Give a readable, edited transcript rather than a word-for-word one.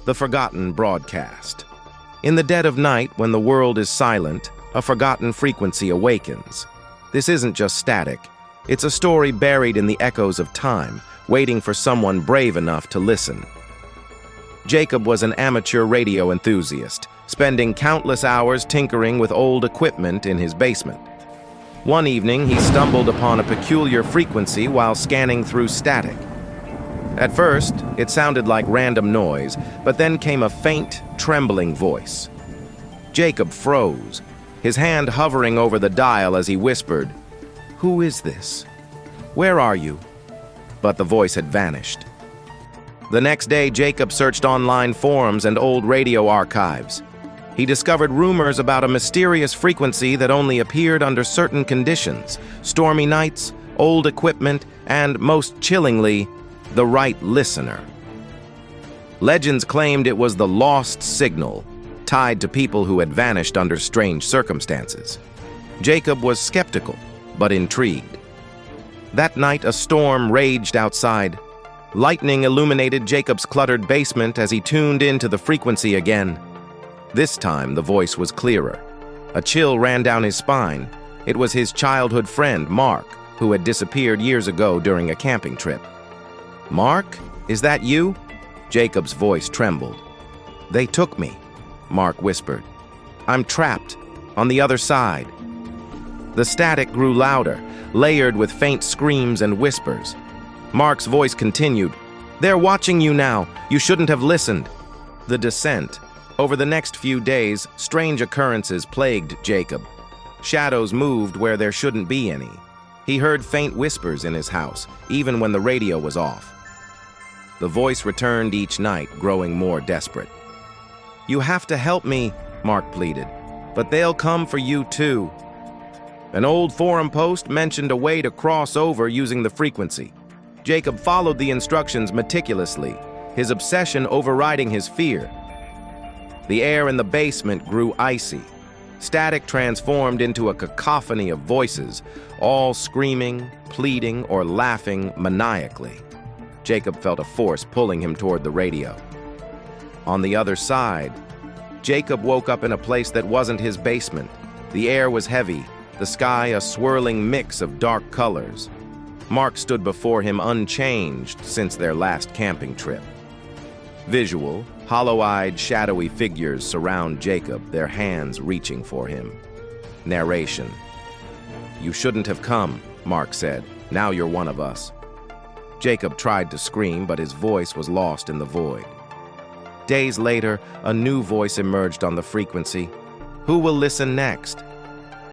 the forgotten broadcast. In the dead of night, when the world is silent, a forgotten frequency awakens. This isn't just static. It's a story buried in the echoes of time, waiting for someone brave enough to listen. Jacob was an amateur radio enthusiast, spending countless hours tinkering with old equipment in his basement. One evening, he stumbled upon a peculiar frequency while scanning through static. At first, it sounded like random noise, but then came a faint, trembling voice. Jacob froze, his hand hovering over the dial as he whispered, "Who is this? Where are you?" But the voice had vanished. The next day, Jacob searched online forums and old radio archives. He discovered rumors about a mysterious frequency that only appeared under certain conditions: stormy nights, old equipment, and, most chillingly, the right listener. Legends claimed it was the lost signal, tied to people who had vanished under strange circumstances. Jacob was skeptical, but intrigued. That night, a storm raged outside. Lightning illuminated Jacob's cluttered basement as he tuned into the frequency again. This time, the voice was clearer. A chill ran down his spine. It was his childhood friend, Mark, who had disappeared years ago during a camping trip. "Mark, is that you?" Jacob's voice trembled. "They took me," Mark whispered. "I'm trapped, on the other side." The static grew louder, layered with faint screams and whispers. Mark's voice continued, "They're watching you now. You shouldn't have listened." The descent. Over the next few days, strange occurrences plagued Jacob. Shadows moved where there shouldn't be any. He heard faint whispers in his house, even when the radio was off. The voice returned each night, growing more desperate. "You have to help me," Mark pleaded, "but they'll come for you too." An old forum post mentioned a way to cross over using the frequency. Jacob followed the instructions meticulously, his obsession overriding his fear. The air in the basement grew icy. Static transformed into a cacophony of voices, all screaming, pleading, or laughing maniacally. Jacob felt a force pulling him toward the radio. On the other side, Jacob woke up in a place that wasn't his basement. The air was heavy, the sky a swirling mix of dark colors. Mark stood before him unchanged since their last camping trip. Visual, hollow-eyed, shadowy figures surround Jacob, their hands reaching for him. Narration. "You shouldn't have come," Mark said. "Now you're one of us." Jacob tried to scream, but his voice was lost in the void. Days later, a new voice emerged on the frequency. "Who will listen next?"